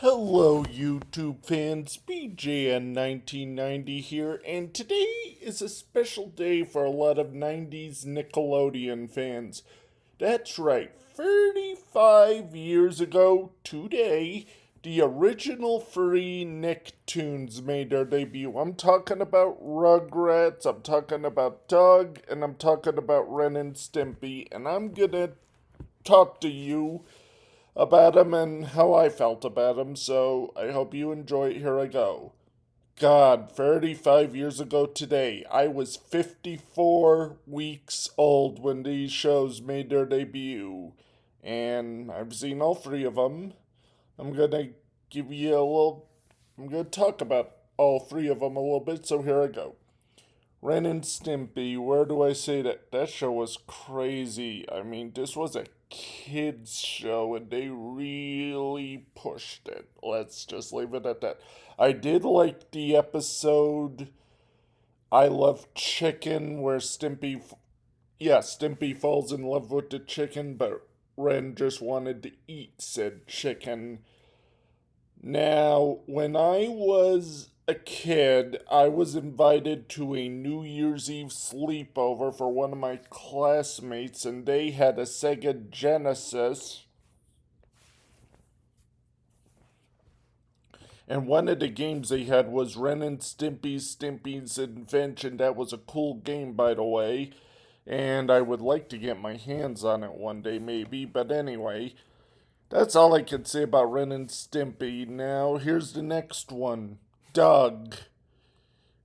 Hello, YouTube fans. BJN1990 here, and today is a special day for a lot of 90s Nickelodeon fans. That's right, 35 years ago today, the original three Nicktoons made their debut. I'm talking about Rugrats, I'm talking about Doug, and I'm talking about Ren and Stimpy, and I'm gonna talk to you about him and how I felt about him, so I hope you enjoy it. Here I go. God, 35 years ago today, I was 54 weeks old when these shows made their debut, and I've seen all three of them. I'm gonna give you a little, I'm gonna talk about all three of them a little bit, so here I go. Ren and Stimpy, where do I say that? That show was crazy. I mean, this was a kids show and they really pushed it. Let's just leave it at that. I did like the episode I Love Chicken where Stimpy falls in love with the chicken, but Ren just wanted to eat said chicken. Now, when I was a kid, I was invited to a New Year's Eve sleepover for one of my classmates, and they had a Sega Genesis. And one of the games they had was Ren and Stimpy's Invention. That was a cool game, by the way. And I would like to get my hands on it one day, maybe. But anyway, that's all I can say about Ren and Stimpy. Now, here's the next one, Doug.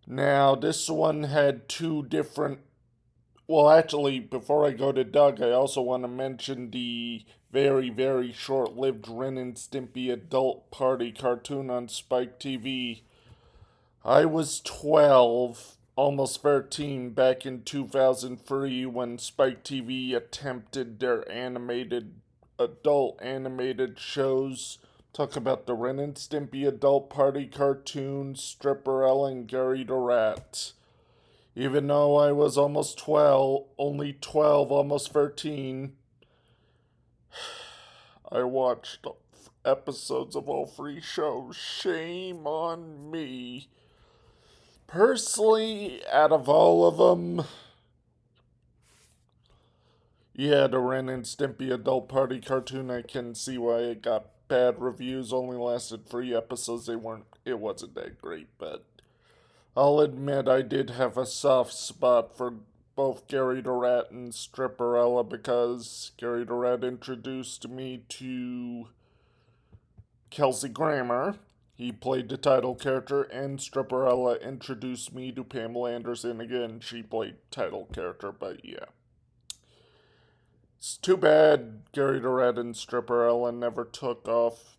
Now, this one had two different. Well, actually, before I go to Doug, I also want to mention the very, very short lived Ren and Stimpy adult party cartoon on Spike TV. I was 12, almost 13, back in 2003 when Spike TV attempted their adult animated shows. Talk about the Ren and Stimpy adult party cartoons, Stripperella and Gary the Rat. Even though I was only 12, almost 13, I watched episodes of all three shows. Shame on me. Personally, out of all of them, yeah, the Ren and Stimpy adult party cartoon, I can see why it got bad reviews. Only lasted 3 episodes. It wasn't that great, but I'll admit I did have a soft spot for both Gary the Rat and Stripperella because Gary the Rat introduced me to Kelsey Grammer. He played the title character, and Stripperella introduced me to Pamela Anderson. Again, she played title character, but yeah. It's too bad Gary the Rat and Stripperella never took off.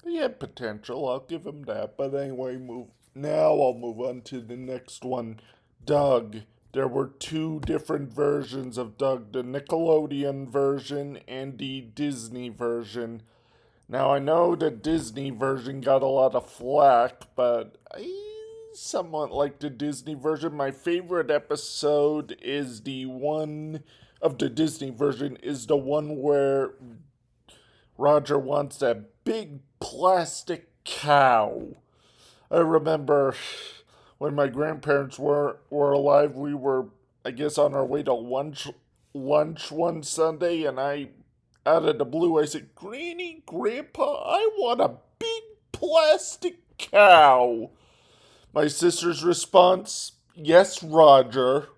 He had potential, I'll give him that. But anyway, I'll move on to the next one. Doug. There were two different versions of Doug, the Nickelodeon version and the Disney version. Now, I know the Disney version got a lot of flack, but I somewhat like the Disney version. My favorite episode is the one of the Disney version, is the one where Roger wants that big plastic cow. I remember when my grandparents were alive, we were, I guess, on our way to lunch one Sunday, and out of the blue, I said, Granny, Grandpa, I want a big plastic cow. My sister's response, yes, Roger.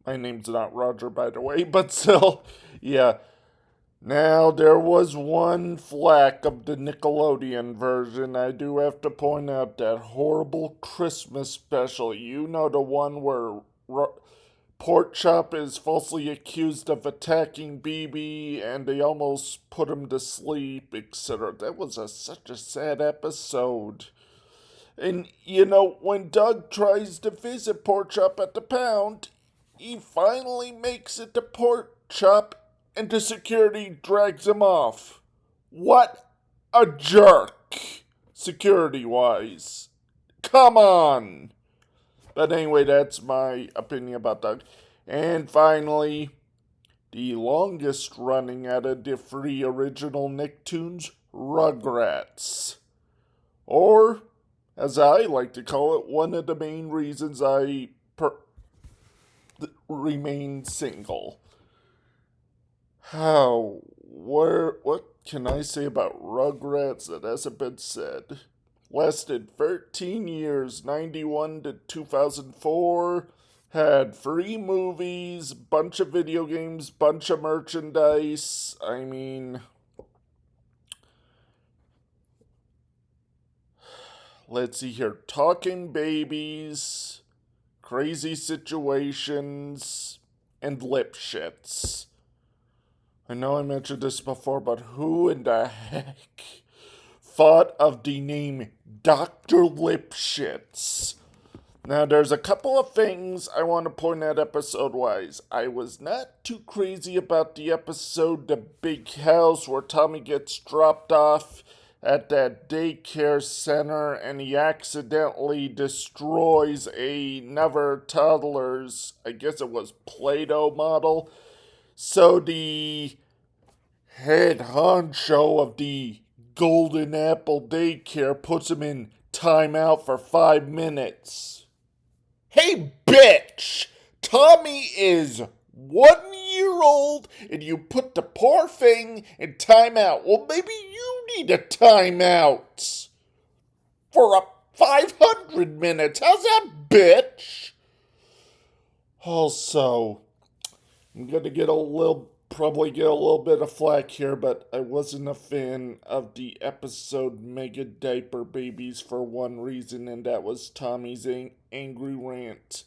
My name's not Roger, by the way, but still, yeah. Now, there was one flack of the Nickelodeon version. I do have to point out that horrible Christmas special. You know, the one where Pork Chop is falsely accused of attacking BB and they almost put him to sleep, etc. That was such a sad episode. And, when Doug tries to visit Pork Chop at the pound, he finally makes it to Pork Chop and the security drags him off. What a jerk, security-wise. Come on. But anyway, that's my opinion about Doug. And finally, the longest running out of the three original Nicktoons, Rugrats. Or, as I like to call it, one of the main reasons I remain single. What can I say about Rugrats that hasn't been said? Lasted 13 years, 91 to 2004. Had 3 movies, bunch of video games, bunch of merchandise. I mean, let's see here. Talking babies, crazy situations, and lip shits. I know I mentioned this before, but who in the heck thought of the name Dr. Lipschitz? Now, there's a couple of things I want to point out episode-wise. I was not too crazy about the episode The Big House, where Tommy gets dropped off at that daycare center and he accidentally destroys another toddler's, I guess it was Play-Doh model. So the head honcho of the Golden Apple Daycare puts him in timeout for 5 minutes. Hey, bitch! Tommy is 1 year old and you put the poor thing in timeout. Well, maybe you need a timeout for 500 minutes. How's that, bitch? Also, I'm gonna probably get a little bit of flack here, but I wasn't a fan of the episode Mega Diaper Babies for one reason, and that was Tommy's angry rant.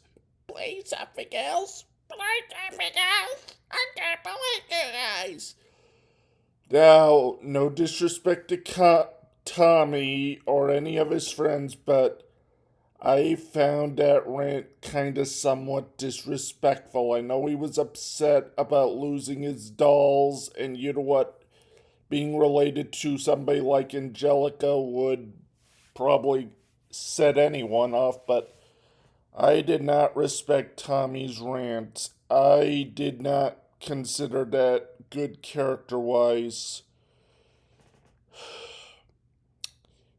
Play something else. Play something else. I can't believe you guys. Now, no disrespect to Tommy or any of his friends, but I found that rant kinda somewhat disrespectful. I know he was upset about losing his dolls, and you know what? Being related to somebody like Angelica would probably set anyone off, but I did not respect Tommy's rant. I did not consider that good character-wise.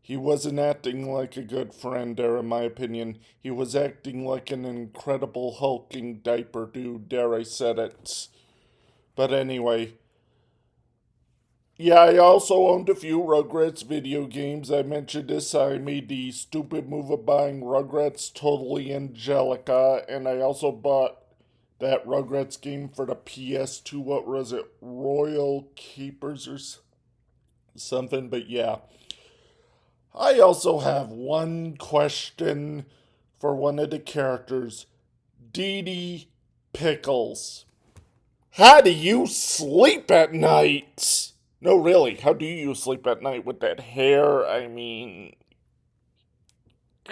He wasn't acting like a good friend there, in my opinion. He was acting like an incredible hulking diaper dude, dare I said it. But anyway. Yeah, I also owned a few Rugrats video games. I mentioned this. I made the stupid move of buying Rugrats Totally Angelica, and I also bought that Rugrats game for the PS2. What was it? Royal Keepers or something? But yeah. I also have one question for one of the characters, Dee Dee Pickles. How do you sleep at night? No, really, how do you sleep at night with that hair? I mean,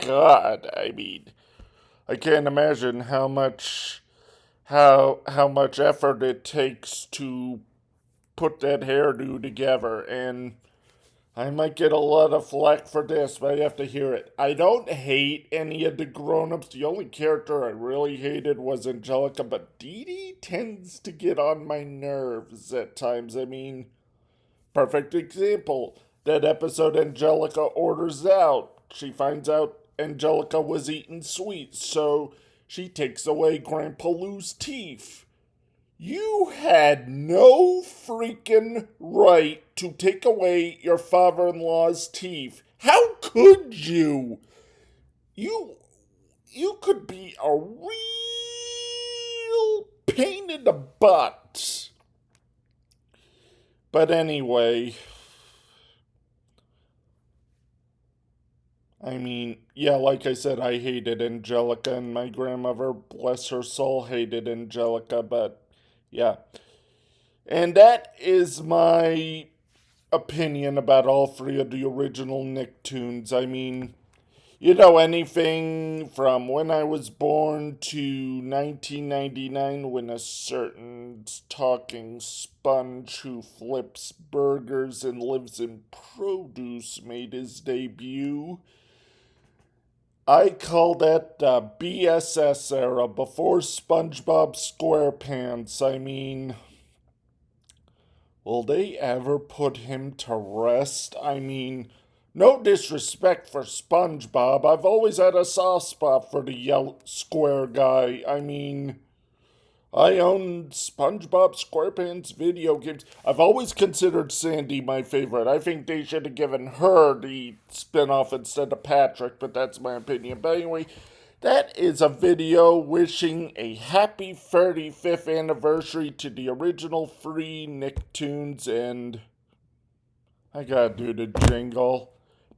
God, I can't imagine how much effort it takes to put that hairdo together, and I might get a lot of flack for this, but I have to hear it. I don't hate any of the grown-ups. The only character I really hated was Angelica, but Dee Dee tends to get on my nerves at times. I mean, perfect example. That episode Angelica orders out. She finds out Angelica was eating sweets, so she takes away Grandpa Lou's teeth. You had no freaking right to take away your father-in-law's teeth. How could you? You could be a real pain in the butt. But anyway, I mean, yeah, like I said, I hated Angelica, and my grandmother, bless her soul, hated Angelica, but yeah. And that is my opinion about all 3 of the original Nicktoons. I mean, you know, anything from when I was born to 1999 when a certain talking sponge who flips burgers and lives in produce made his debut. I call that the BSS era, before SpongeBob SquarePants. I mean, Will they ever put him to rest? I mean, no disrespect for SpongeBob. I've always had a soft spot for the yellow square guy. I mean, I own SpongeBob SquarePants video games. I've always considered Sandy my favorite. I think they should have given her the spinoff instead of Patrick, but that's my opinion. But anyway, that is a video wishing a happy 35th anniversary to the original free Nicktoons, and I gotta do the jingle.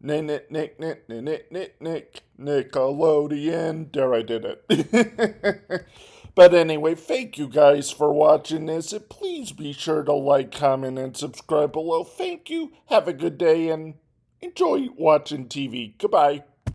Nickelodeon. There, I did it. But anyway, thank you guys for watching this. And please be sure to like, comment, and subscribe below. Thank you. Have a good day and enjoy watching TV. Goodbye.